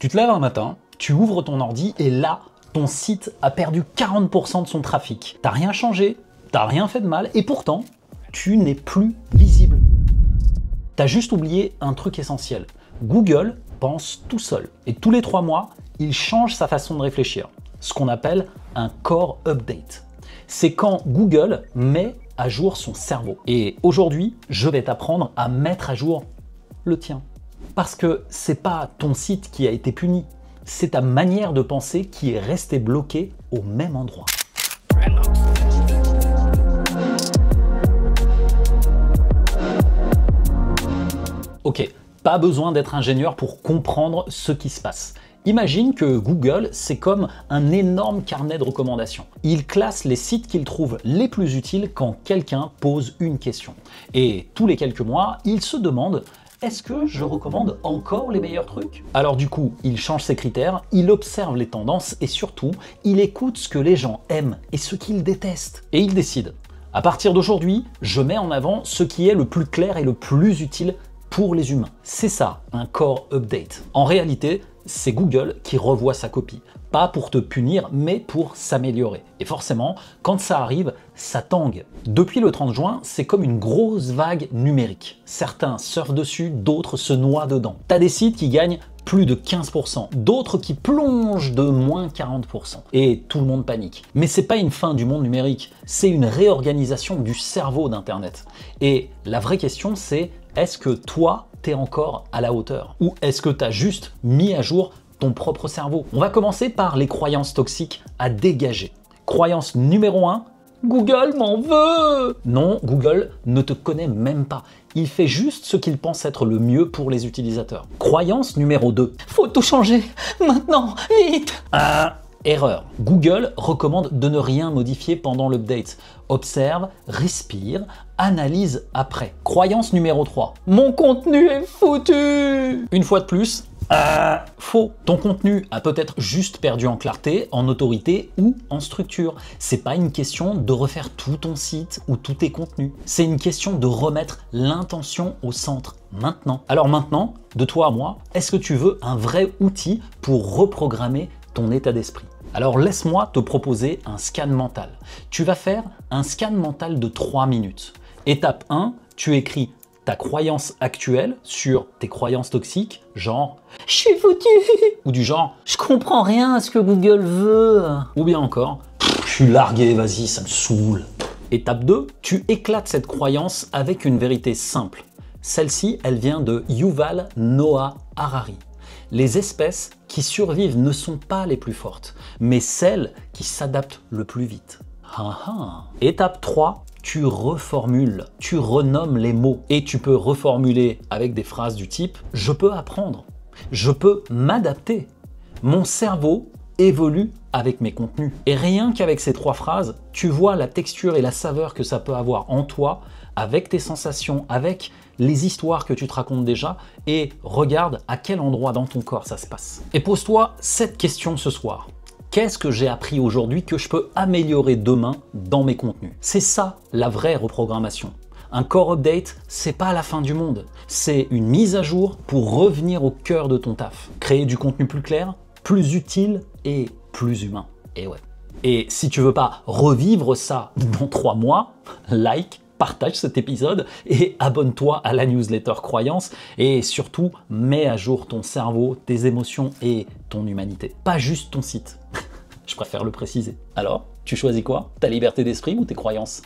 Tu te lèves un matin, tu ouvres ton ordi et là, ton site a perdu 40% de son trafic. T'as rien changé, t'as rien fait de mal et pourtant, tu n'es plus visible. T'as juste oublié un truc essentiel. Google pense tout seul et tous les 3 mois, il change sa façon de réfléchir. Ce qu'on appelle un core update. C'est quand Google met à jour son cerveau. Et aujourd'hui, je vais t'apprendre à mettre à jour le tien. Parce que c'est pas ton site qui a été puni, c'est ta manière de penser qui est restée bloquée au même endroit. Ok, pas besoin d'être ingénieur pour comprendre ce qui se passe. Imagine que Google, c'est comme un énorme carnet de recommandations. Il classe les sites qu'il trouve les plus utiles quand quelqu'un pose une question. Et tous les quelques mois, il se demande: est-ce que je recommande encore les meilleurs trucs? Alors du coup, il change ses critères, il observe les tendances et surtout, il écoute ce que les gens aiment et ce qu'ils détestent. Et il décide: à partir d'aujourd'hui, je mets en avant ce qui est le plus clair et le plus utile pour les humains. C'est ça, un core update. En réalité, c'est Google qui revoit sa copie. Pas pour te punir, mais pour s'améliorer. Et forcément, quand ça arrive, ça tangue. Depuis le 30 juin, c'est comme une grosse vague numérique. Certains surfent dessus, d'autres se noient dedans. T'as des sites qui gagnent plus de 15%, d'autres qui plongent de moins 40%. Et tout le monde panique. Mais c'est pas une fin du monde numérique, c'est une réorganisation du cerveau d'Internet. Et la vraie question, c'est: est-ce que toi, t'es encore à la hauteur? Ou est-ce que t'as juste mis à jour ton propre cerveau? On va commencer par les croyances toxiques à dégager. Croyance numéro 1, Google m'en veut! Non, Google ne te connaît même pas. Il fait juste ce qu'il pense être le mieux pour les utilisateurs. Croyance numéro 2, faut tout changer, maintenant, vite! Erreur. Google recommande de ne rien modifier pendant l'update. Observe, respire, analyse après. Croyance numéro 3. Mon contenu est foutu! Une fois de plus, faux. Ton contenu a peut-être juste perdu en clarté, en autorité ou en structure. C'est pas une question de refaire tout ton site ou tous tes contenus. C'est une question de remettre l'intention au centre maintenant. Alors maintenant, de toi à moi, est-ce que tu veux un vrai outil pour reprogrammer ton état d'esprit? Alors laisse-moi te proposer un scan mental. Tu vas faire un scan mental de 3 minutes. Étape 1, tu écris ta croyance actuelle sur tes croyances toxiques, genre « je suis foutu » ou du genre « je comprends rien à ce que Google veut » ou bien encore « je suis largué, vas-y, ça me saoule ». Étape 2, tu éclates cette croyance avec une vérité simple. Celle-ci, elle vient de Yuval Noah Harari. Les espèces qui survivent ne sont pas les plus fortes, mais celles qui s'adaptent le plus vite. Étape 3, tu reformules, tu renommes les mots et tu peux reformuler avec des phrases du type « je peux apprendre »,« je peux m'adapter »,« mon cerveau évolue avec mes contenus ». Et rien qu'avec ces 3 phrases, tu vois la texture et la saveur que ça peut avoir en toi, avec tes sensations, avec les histoires que tu te racontes déjà, et regarde à quel endroit dans ton corps ça se passe. Et pose-toi cette question ce soir. Qu'est-ce que j'ai appris aujourd'hui que je peux améliorer demain dans mes contenus? C'est ça la vraie reprogrammation. Un core update, c'est pas la fin du monde. C'est une mise à jour pour revenir au cœur de ton taf. Créer du contenu plus clair, plus utile et plus humain. Et ouais. Et si tu veux pas revivre ça dans 3 mois, like, partage cet épisode et abonne-toi à la newsletter Croyance et surtout mets à jour ton cerveau, tes émotions et ton humanité. Pas juste ton site. Je préfère le préciser. Alors, tu choisis quoi? Ta liberté d'esprit ou tes croyances?